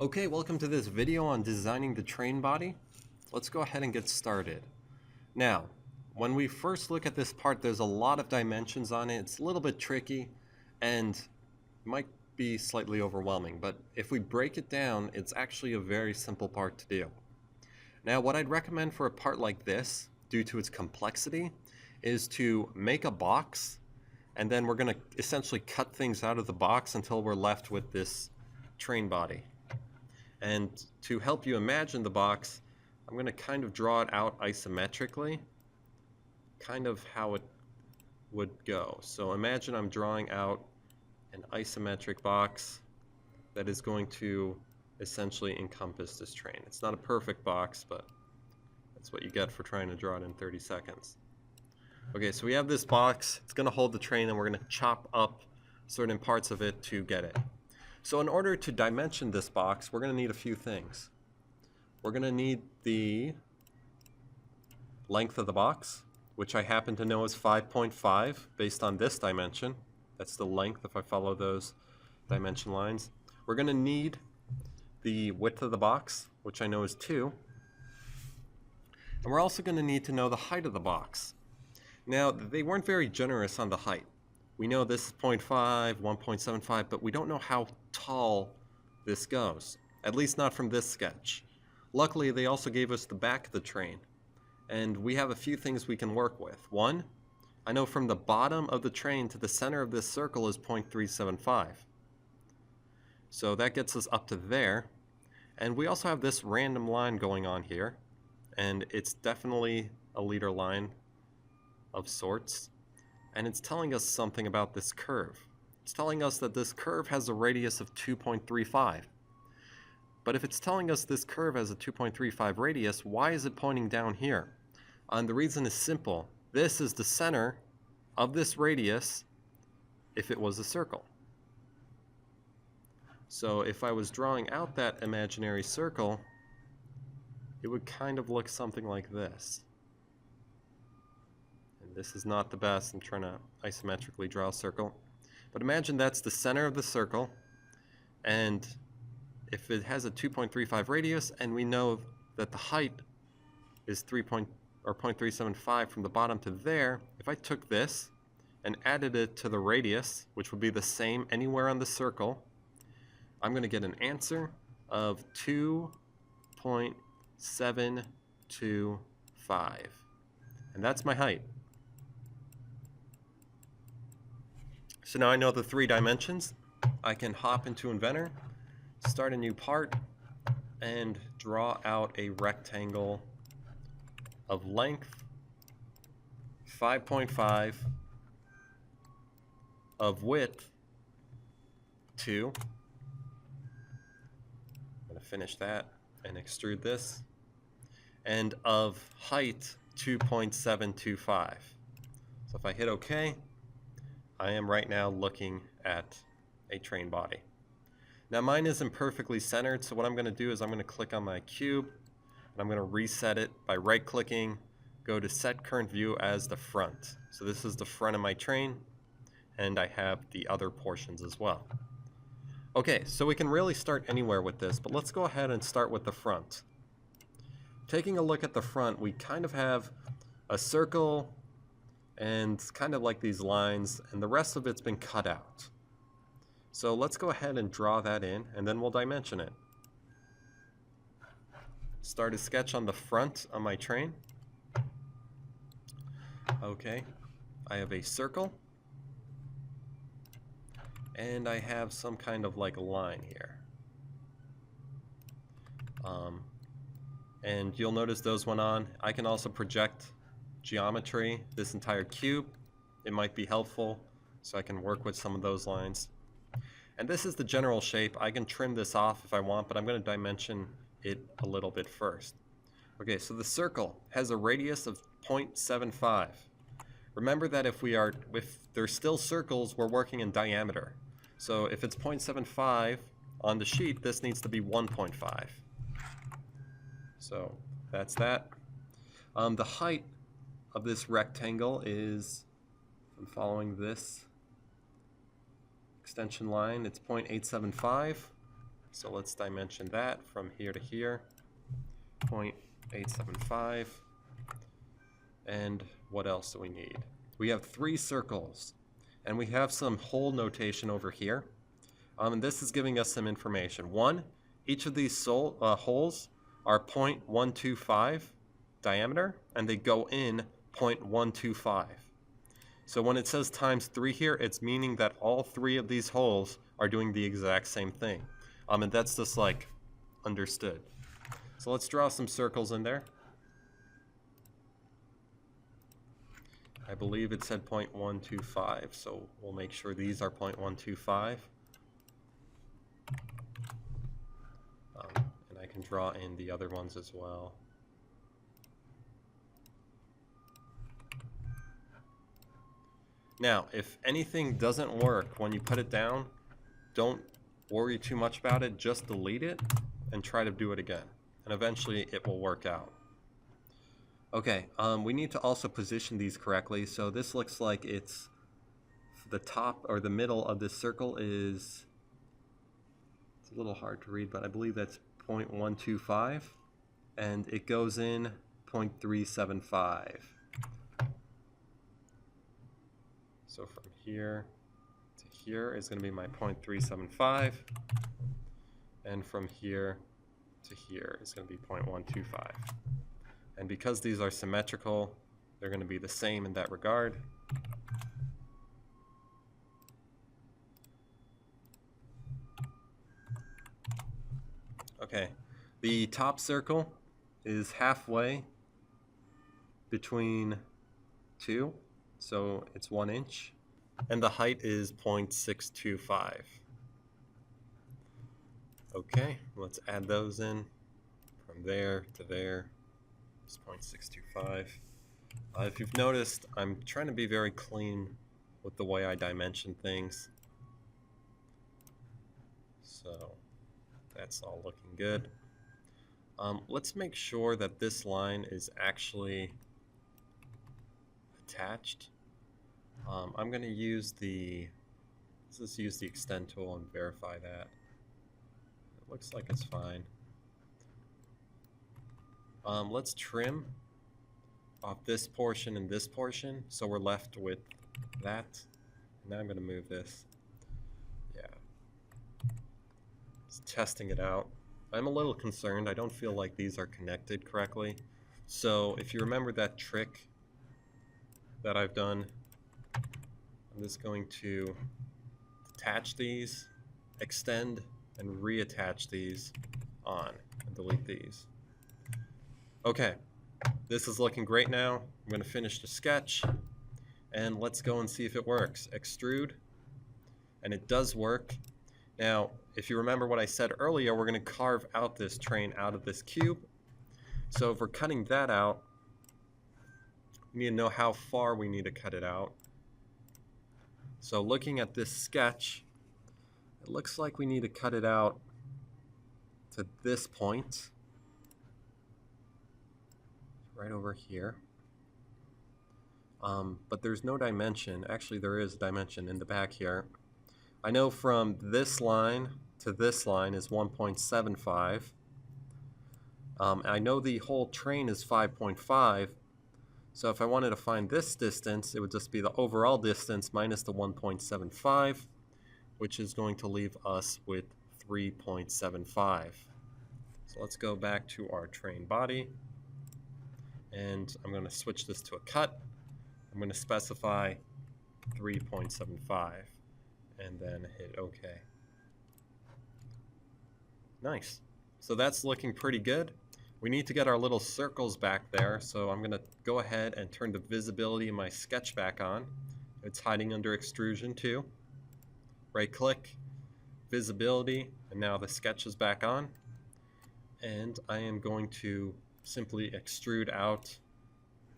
Okay, welcome to this video on designing the train body. Let's go ahead and get started. Now, when we first look at this part, there's a lot of dimensions on it. It's a little bit tricky and might be slightly overwhelming, but if we break it down, it's actually a very simple part to do. Now, what I'd recommend for a part like this, due to its complexity, is to make a box, and then we're going to essentially cut things out of the box until we're left with this train body. And to help you imagine the box, I'm going to kind of draw it out isometrically, kind of how it would go. So imagine I'm drawing out an isometric box that is going to essentially encompass this train. It's not a perfect box, but that's what you get for trying to draw it in 30 seconds. Okay, so we have this box. It's going to hold the train, and we're going to chop up certain parts of it to get it. So in order to dimension this box, we're going to need a few things. We're going to need the length of the box, which I happen to know is 5.5 based on this dimension. That's the length if I follow those dimension lines. We're going to need the width of the box, which I know is 2. And we're also going to need to know the height of the box. Now, they weren't very generous on the height. We know this is 0.5, 1.75, but we don't know how tall this goes, at least not from this sketch. Luckily, they also gave us the back of the train, and we have a few things we can work with. One, I know from the bottom of the train to the center of this circle is 0.375. So that gets us up to there, and we also have this random line going on here, and it's definitely a leader line of sorts. And it's telling us something about this curve. It's telling us that this curve has a radius of 2.35. But if it's telling us this curve has a 2.35 radius, why is it pointing down here? And the reason is simple. This is the center of this radius if it was a circle. So if I was drawing out that imaginary circle, it would kind of look something like this. This is not the best. I'm trying to isometrically draw a circle. But imagine that's the center of the circle, and if it has a 2.35 radius, and we know that the height is 0.375 from the bottom to there, if I took this and added it to the radius, which would be the same anywhere on the circle, I'm going to get an answer of 2.725. And that's my height. So now I know the 3 dimensions. I can hop into Inventor, start a new part, and draw out a rectangle of length 5.5, of width 2. I'm going to finish that and extrude this, and of height 2.725. So if I hit OK, I am right now looking at a train body. Now mine isn't perfectly centered, so what I'm going to do is I'm going to click on my cube, and I'm going to reset it by right-clicking, go to Set Current View as the front. So this is the front of my train, and I have the other portions as well. Okay, so we can really start anywhere with this, but let's go ahead and start with the front. Taking a look at the front, we kind of have a circle, and kind of like these lines, and the rest of it's been cut out. So let's go ahead and draw that in, and then we'll dimension it. Start a sketch on the front of my train. Okay, I have a circle, and I have some kind of like line here. And you'll notice those went on. I can also project geometry, this entire cube. It might be helpful, so I can work with some of those lines. And this is the general shape. I can trim this off if I want, but I'm going to dimension it a little bit first. Okay, so the circle has a radius of 0.75. Remember that if there's still circles, we're working in diameter. So if it's 0.75 on the sheet, this needs to be 1.5. So that's that. The height of this rectangle is, I'm following this extension line, it's 0.875. So let's dimension that from here to here, 0.875. And what else do we need? We have 3 circles, and we have some hole notation over here. And this is giving us some information. One, each of these holes are 0.125 diameter, and they go in 0.125. So when it says times 3 here, it's meaning that all 3 of these holes are doing the exact same thing. And that's just like understood. So let's draw some circles in there. I believe it said 0.125, so we'll make sure these are 0.125. And I can draw in the other ones as well. Now, if anything doesn't work when you put it down, don't worry too much about it. Just delete it and try to do it again. And eventually it will work out. Okay, we need to also position these correctly. So this looks like it's the top or the middle of this circle is, it's a little hard to read, but I believe that's 0.125, and it goes in 0.375. So from here to here is going to be my 0.375, and from here to here is going to be 0.125. And because these are symmetrical, they're going to be the same in that regard. Okay, the top circle is halfway between 2, so it's 1 inch, and the height is 0.625. Okay, let's add those in from there to there. It's 0.625. If you've noticed, I'm trying to be very clean with the way I dimension things. So that's all looking good. Let's make sure that this line is actually attached. I'm going to use let's just use the extend tool and verify that. It looks like it's fine. Let's trim off this portion and this portion, so we're left with that. Now I'm going to move this. Yeah. Just testing it out. I'm a little concerned. I don't feel like these are connected correctly. So if you remember that trick that I've done, I'm just going to attach these, extend, and reattach these on, and delete these. Okay, this is looking great now. I'm going to finish the sketch, and let's go and see if it works. Extrude, and it does work. Now, if you remember what I said earlier, we're going to carve out this train out of this cube. So if we're cutting that out, we need to know how far we need to cut it out. So looking at this sketch, it looks like we need to cut it out to this point. Right over here. But there's no dimension. Actually, there is a dimension in the back here. I know from this line to this line is 1.75. I know the whole train is 5.5. So if I wanted to find this distance, it would just be the overall distance minus the 1.75, which is going to leave us with 3.75. So let's go back to our train body. And I'm going to switch this to a cut. I'm going to specify 3.75 and then hit OK. Nice. So that's looking pretty good. We need to get our little circles back there, so I'm going to go ahead and turn the visibility of my sketch back on. It's hiding under extrusion too. Right click, visibility, and now the sketch is back on. And I am going to simply extrude out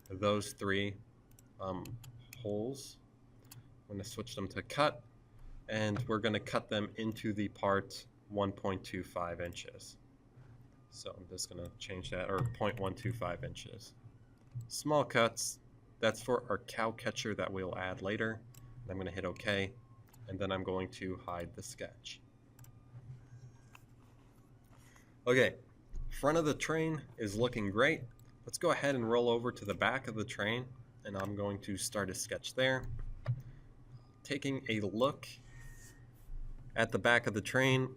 those 3 holes. I'm going to switch them to cut, and we're going to cut them into the part 1.25 inches. So I'm just going to change that, or 0.125 inches. Small cuts, that's for our cow catcher that we'll add later. I'm going to hit OK, and then I'm going to hide the sketch. Okay, front of the train is looking great. Let's go ahead and roll over to the back of the train, and I'm going to start a sketch there. Taking a look at the back of the train,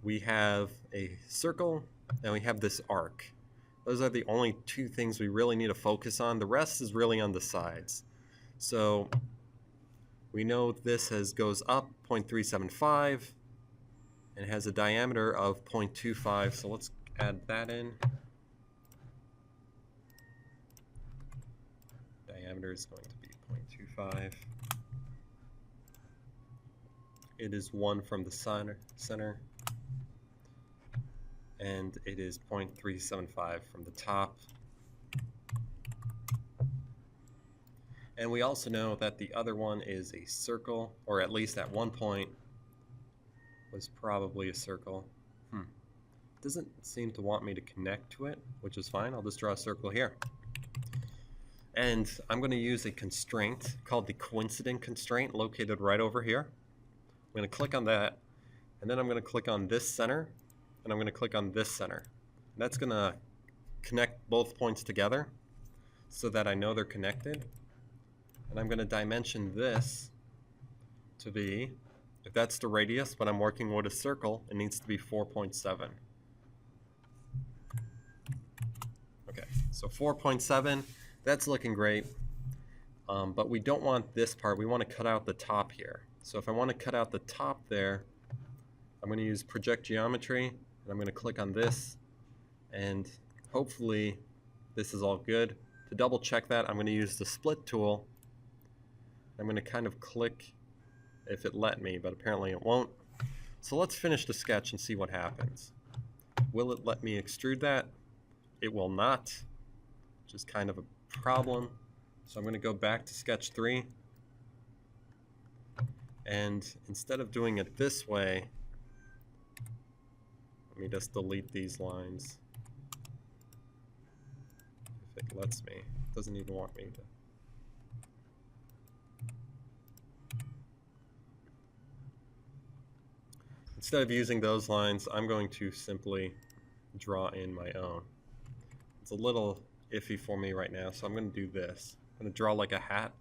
we have a circle and we have this arc. Those are the only two things we really need to focus on. The rest is really on the sides. So we know this goes up 0.375 and has a diameter of 0.25. So let's add that in. Diameter is going to be 0.25. It is 1 from the center, and it is 0.375 from the top. And we also know that the other one is a circle, or at least at one point was probably a circle. It doesn't seem to want me to connect to it, which is fine. I'll just draw a circle here. And I'm going to use a constraint called the Coincident Constraint located right over here. I'm going to click on that, and then I'm going to click on this center, and I'm going to click on this center. And that's going to connect both points together so that I know they're connected. And I'm going to dimension this to be, if that's the radius, but I'm working with a circle, it needs to be 4.7. Okay, so 4.7, that's looking great. But we don't want this part. We want to cut out the top here. So if I want to cut out the top there, I'm going to use project geometry, and I'm going to click on this, and hopefully this is all good. To double check that, I'm going to use the split tool. I'm going to kind of click if it let me, but apparently it won't. So let's finish the sketch and see what happens. Will it let me extrude that? It will not, which is kind of a problem. So I'm going to go back to sketch 3. And instead of doing it this way, let me just delete these lines. If it lets me. It doesn't even want me to. Instead of using those lines, I'm going to simply draw in my own. It's a little iffy for me right now, so I'm going to do this. I'm going to draw like a hat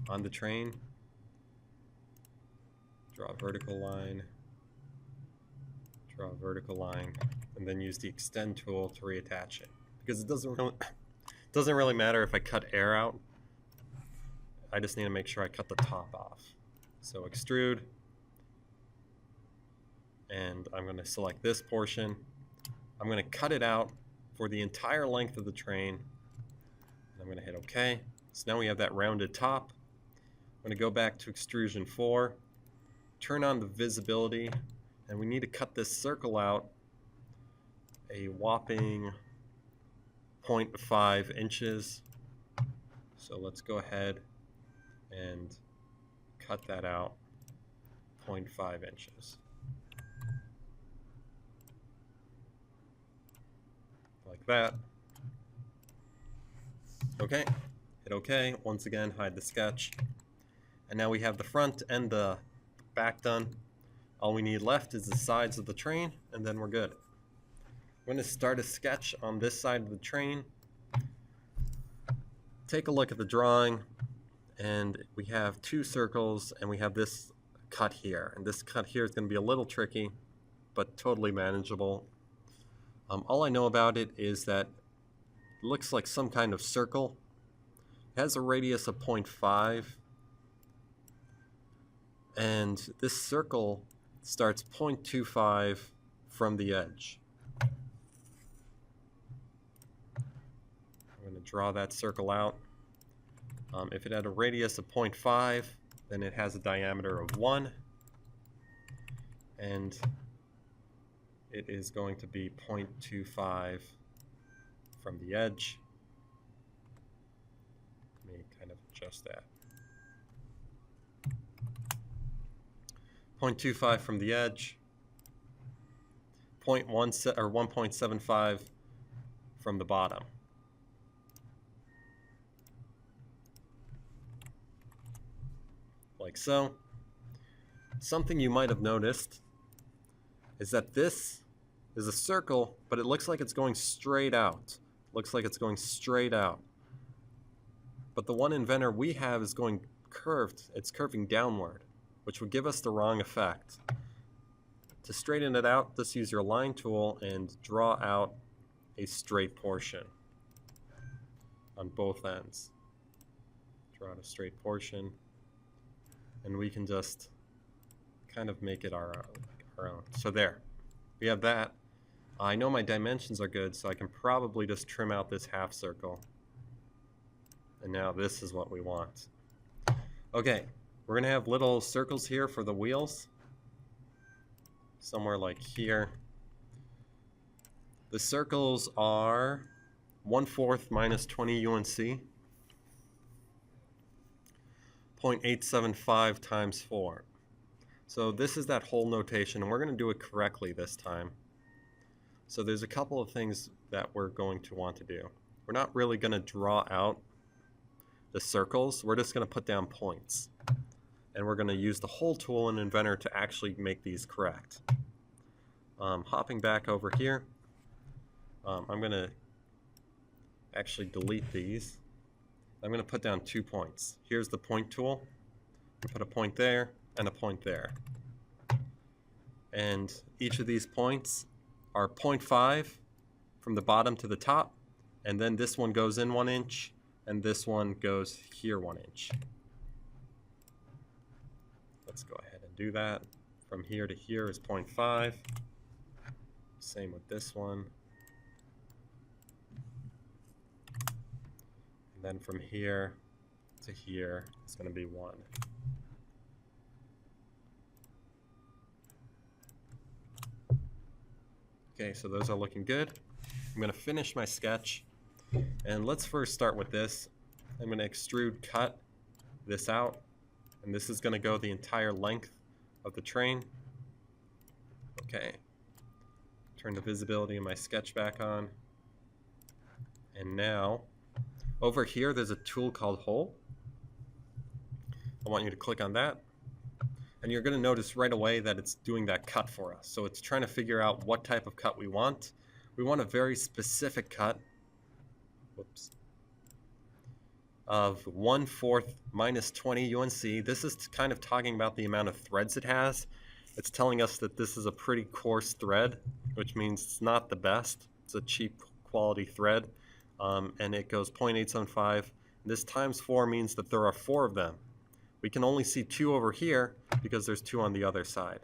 on the train. Draw a vertical line, draw a vertical line, and then use the extend tool to reattach it. Because it doesn't really matter if I cut air out. I just need to make sure I cut the top off. So extrude, and I'm going to select this portion. I'm going to cut it out for the entire length of the train. And I'm going to hit OK. So now we have that rounded top. I'm going to go back to extrusion 4. Turn on the visibility, and we need to cut this circle out a whopping 0.5 inches. So let's go ahead and cut that out 0.5 inches. Like that. Okay, hit OK. Once again, hide the sketch. And now we have the front and the back done. All we need left is the sides of the train, and then we're good. I'm going to start a sketch on this side of the train. Take a look at the drawing, and we have 2 circles, and we have this cut here. And this cut here is going to be a little tricky, but totally manageable. All I know about it is that it looks like some kind of circle. It has a radius of 0.5. And this circle starts 0.25 from the edge. I'm going to draw that circle out. If it had a radius of 0.5, then it has a diameter of 1. And it is going to be 0.25 from the edge. Let me kind of adjust that. 0.25 from the edge, 1.75 from the bottom. Like so. Something you might have noticed is that this is a circle, but it looks like it's going straight out. Looks like it's going straight out. But the one inventor we have is going curved. It's curving downward, which would give us the wrong effect. To straighten it out, just use your line tool and draw out a straight portion on both ends. Draw out a straight portion, and we can just kind of make it our own. So there, we have that. I know my dimensions are good, so I can probably just trim out this half circle. And now this is what we want. Okay, we're gonna have little circles here for the wheels. Somewhere like here. The circles are 1/4 minus 20 UNC. 0.875 times 4. So this is that whole notation, and we're going to do it correctly this time. So there's a couple of things that we're going to want to do. We're not really going to draw out the circles. We're just going to put down points. And we're going to use the whole tool in Inventor to actually make these correct. Hopping back over here, I'm going to actually delete these. I'm going to put down 2 points. Here's the point tool. Put a point there and a point there. And each of these points are 0.5 from the bottom to the top, and then this one goes in 1 inch, and this one goes here 1 inch. Let's go ahead and do that. From here to here is 0.5. Same with this one. And then from here to here, it's going to be 1. Okay, so those are looking good. I'm going to finish my sketch. And let's first start with this. I'm going to extrude cut this out. And this is going to go the entire length of the train. Okay. Turn the visibility in my sketch back on. And now, over here, there's a tool called Hole. I want you to click on that. And you're going to notice right away that it's doing that cut for us. So it's trying to figure out what type of cut we want. We want a very specific cut. Whoops. Of 1/4 minus 20 UNC. This is kind of talking about the amount of threads it has. It's telling us that this is a pretty coarse thread, which means it's not the best. It's a cheap quality thread. And it goes 0.875. This times 4 means that there are 4 of them. We can only see 2 over here because there's 2 on the other side.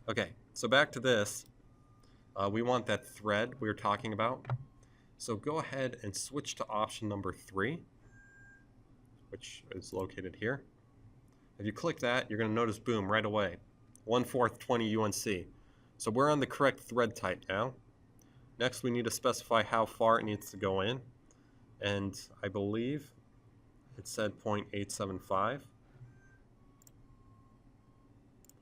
Okay, so back to this. We want that thread we were talking about. So go ahead and switch to option number 3, which is located here. If you click that, you're going to notice, boom, right away, 1/4 20 UNC. So we're on the correct thread type now. Next, we need to specify how far it needs to go in. And I believe it said 0.875.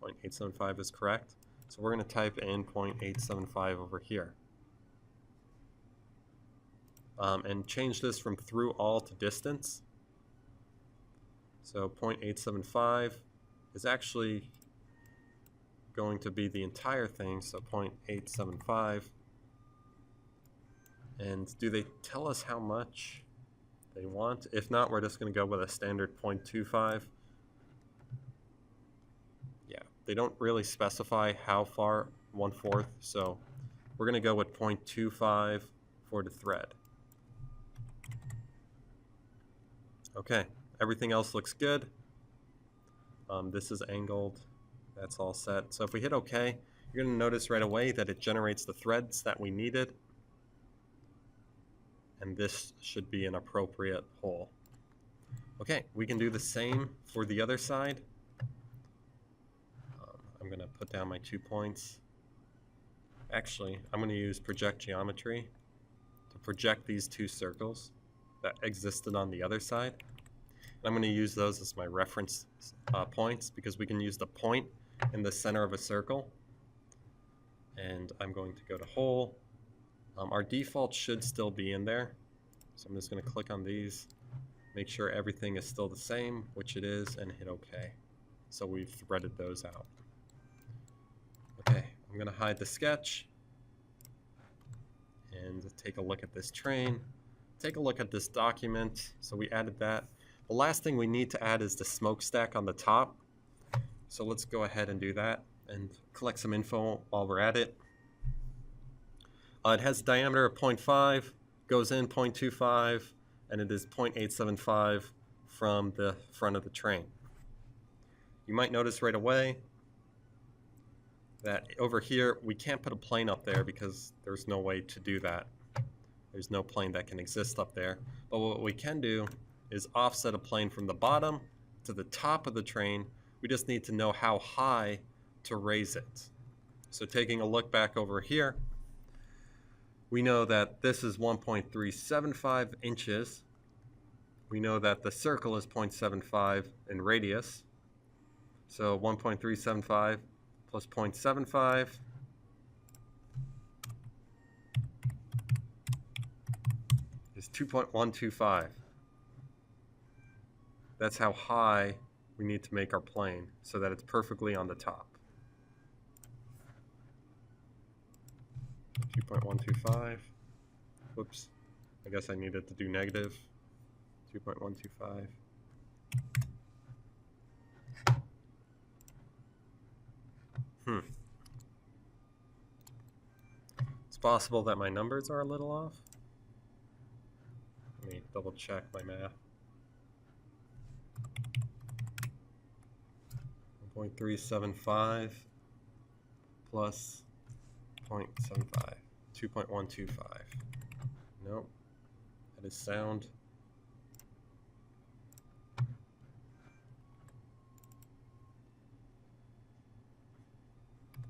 0.875 is correct. So we're going to type in 0.875 over here. And change this from through all to distance. So 0.875 is actually going to be the entire thing, so 0.875. And do they tell us how much they want? If not, we're just going to go with a standard 0.25. Yeah, they don't really specify how far 1/4, so we're going to go with 0.25 for the thread. Okay, everything else looks good. This is angled. That's all set. So if we hit OK, you're going to notice right away that it generates the threads that we needed. And this should be an appropriate hole. Okay, we can do the same for the other side. I'm going to put down my 2 points. Actually, I'm going to use project geometry to project these 2 circles that existed on the other side. And I'm going to use those as my reference points because we can use the point in the center of a circle. And I'm going to go to hole. Our default should still be in there. So I'm just going to click on these, make sure everything is still the same, which it is, and hit OK. So we've threaded those out. Okay, I'm I'm going to hide the sketch and take a look at this train. Take a look at this document. So we added that. The last thing we need to add is the smokestack on the top. So let's go ahead and do that and collect some info while we're at it. It has a diameter of 0.5, goes in 0.25, and it is 0.875 from the front of the train. You might notice right away that over here we can't put a plane up there because there's no way to do that. There's no plane that can exist up there. But what we can do is offset a plane from the bottom to the top of the train. We just need to know how high to raise it. So taking a look back over here, we know that this is 1.375 inches. We know that the circle is 0.75 in radius. So 1.375 plus 0.75 is 2.125. That's how high we need to make our plane so that it's perfectly on the top. 2.125. Whoops. I guess I needed to do negative. 2.125. It's possible that my numbers are a little off. Let me double check my math. 1.375 plus 0.75. 2.125. Nope. That is sound.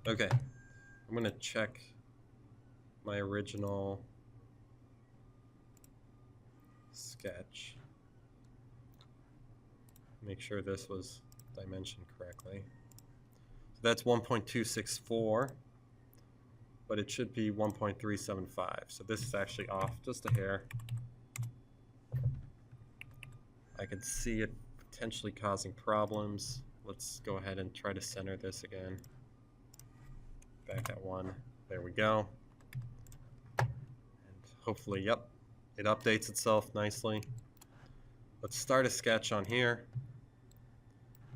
Okay. I'm going to check my original sketch. Make sure this was dimensioned correctly. So that's 1.264. But it should be 1.375. So this is actually off just a hair. I could see it potentially causing problems. Let's go ahead and try to center this again. Back at 1. There we go. And hopefully, yep, it updates itself nicely. Let's start a sketch on here.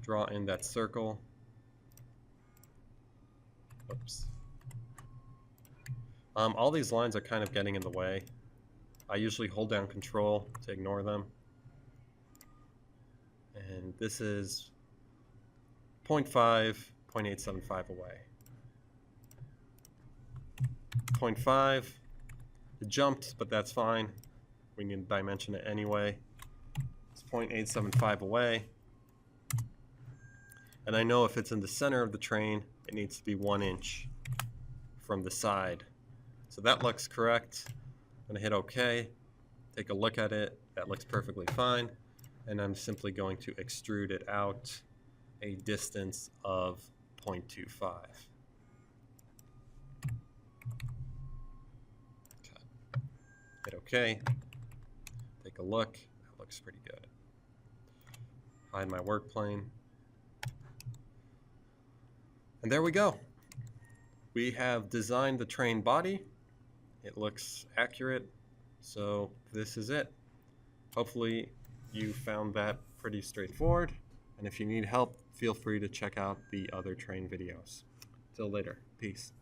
Draw in that circle. Oops. All these lines are kind of getting in the way. I usually hold down Control to ignore them. And this is 0.5, 0.875 away. 0.5, it jumped, but that's fine. We need to dimension it anyway. It's 0.875 away. And I know if it's in the center of the train, it needs to be 1 inch from the side. So that looks correct. I'm going to hit OK, take a look at it. That looks perfectly fine. And I'm simply going to extrude it out a distance of 0.25. Hit OK, take a look. That looks pretty good. Hide my work plane. And there we go. We have designed the train body. It looks accurate, so this is it. Hopefully you found that pretty straightforward, and if you need help, feel free to check out the other train videos. Till later, peace.